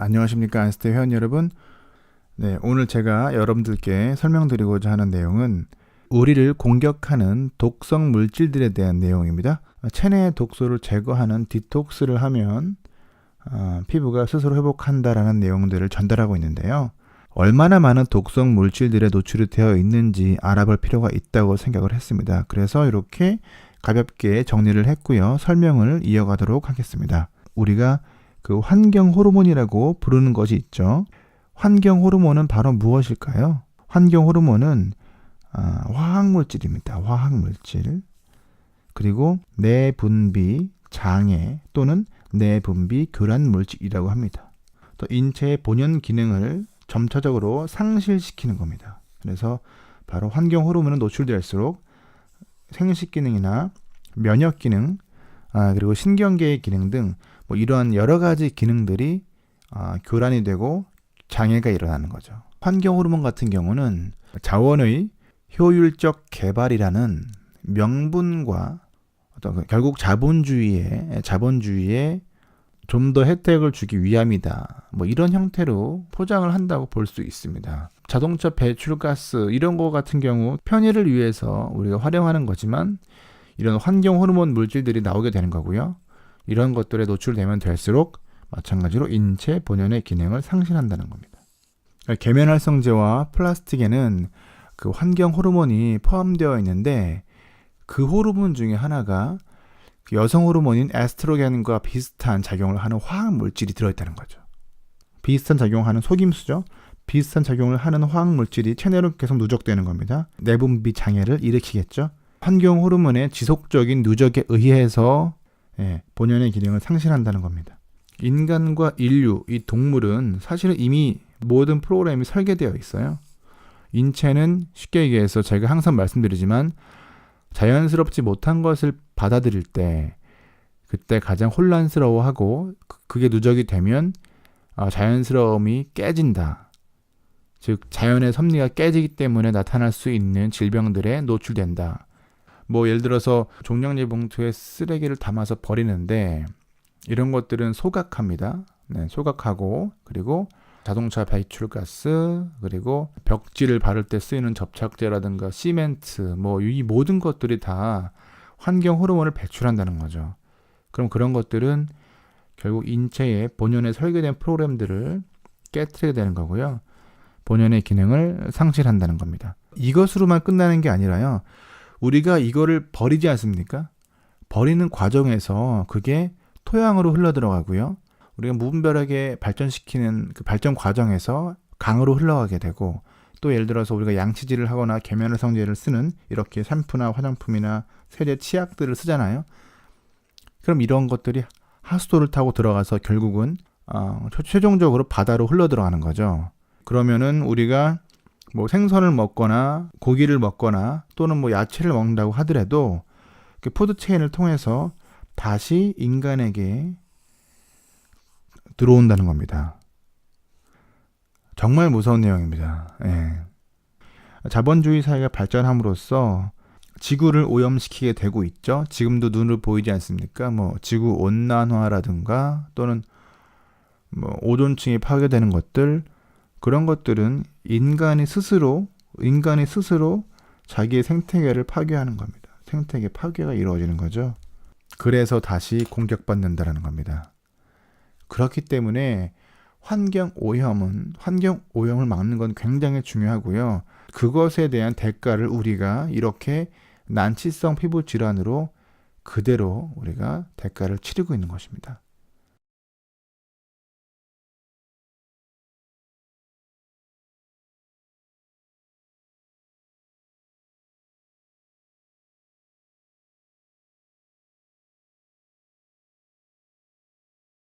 안녕하십니까, 안스테 회원 여러분. 네, 오늘 제가 여러분들께 설명드리고자 하는 내용은 우리를 공격하는 독성 물질들에 대한 내용입니다. 체내 독소를 제거하는 디톡스를 하면 피부가 스스로 회복한다라는 내용들을 전달하고 있는데요. 얼마나 많은 독성 물질들에 노출이 되어 있는지 알아볼 필요가 있다고 생각을 했습니다. 그래서 이렇게 가볍게 정리를 했고요. 설명을 이어가도록 하겠습니다. 우리가 그 환경 호르몬이라고 부르는 것이 있죠. 환경 호르몬은 바로 무엇일까요? 환경 호르몬은 화학물질입니다. 화학물질. 그리고 내분비 장애 또는 내분비 교란 물질이라고 합니다. 또 인체의 본연 기능을 점차적으로 상실시키는 겁니다. 그래서 바로 환경 호르몬은 노출될수록 생식 기능이나 면역 기능, 그리고 신경계의 기능 등 뭐 이러한 여러 가지 기능들이 교란이 되고 장애가 일어나는 거죠. 환경 호르몬 같은 경우는 자원의 효율적 개발이라는 명분과 결국 자본주의에 좀 더 혜택을 주기 위함이다. 뭐 이런 형태로 포장을 한다고 볼 수 있습니다. 자동차 배출가스 이런 거 같은 경우 편의를 위해서 우리가 활용하는 거지만 이런 환경 호르몬 물질들이 나오게 되는 거고요. 이런 것들에 노출되면 될수록 마찬가지로 인체 본연의 기능을 상실한다는 겁니다. 계면활성제와 플라스틱에는 그 환경 호르몬이 포함되어 있는데 그 호르몬 중에 하나가 여성 호르몬인 에스트로겐과 비슷한 작용을 하는 화학 물질이 들어있다는 거죠. 비슷한 작용하는 속임수죠. 비슷한 작용을 하는 화학 물질이 체내로 계속 누적되는 겁니다. 내분비 장애를 일으키겠죠. 환경 호르몬의 지속적인 누적에 의해서 본연의 기능을 상실한다는 겁니다. 인간과 인류, 이 동물은 사실은 이미 모든 프로그램이 설계되어 있어요. 인체는 쉽게 얘기해서 제가 항상 말씀드리지만 자연스럽지 못한 것을 받아들일 때 그때 가장 혼란스러워하고 그게 누적이 되면 자연스러움이 깨진다. 즉 자연의 섭리가 깨지기 때문에 나타날 수 있는 질병들에 노출된다. 뭐 예를 들어서 종량제 봉투에 쓰레기를 담아서 버리는데 이런 것들은 소각합니다. 소각하고 그리고 자동차 배출가스 그리고 벽지를 바를 때 쓰이는 접착제라든가 시멘트 뭐 이 모든 것들이 다 환경 호르몬을 배출한다는 거죠. 그럼 그런 것들은 결국 인체의 본연의 설계된 프로그램들을 깨트리게 되는 거고요. 본연의 기능을 상실한다는 겁니다. 이것으로만 끝나는 게 아니라요. 우리가 이거를 버리지 않습니까? 버리는 과정에서 그게 토양으로 흘러들어가고요. 우리가 무분별하게 발전시키는 그 발전 과정에서 강으로 흘러가게 되고 또 예를 들어서 우리가 양치질을 하거나 계면활성제를 쓰는 이렇게 샴푸나 화장품이나 세제 치약들을 쓰잖아요. 그럼 이런 것들이 하수도를 타고 들어가서 결국은 최종적으로 바다로 흘러들어가는 거죠. 그러면은 우리가 뭐 생선을 먹거나 고기를 먹거나 또는 뭐 야채를 먹는다고 하더라도 그 푸드체인을 통해서 다시 인간에게 들어온다는 겁니다. 정말 무서운 내용입니다. 자본주의 사회가 발전함으로써 지구를 오염시키게 되고 있죠. 지금도 눈으로 보이지 않습니까? 뭐 지구 온난화라든가 또는 뭐 오존층이 파괴되는 것들 그런 것들은 인간이 스스로 자기의 생태계를 파괴하는 겁니다. 생태계 파괴가 이루어지는 거죠. 그래서 다시 공격받는다는 겁니다. 그렇기 때문에 환경 오염을 막는 건 굉장히 중요하고요. 그것에 대한 대가를 우리가 이렇게 난치성 피부 질환으로 그대로 우리가 대가를 치르고 있는 것입니다.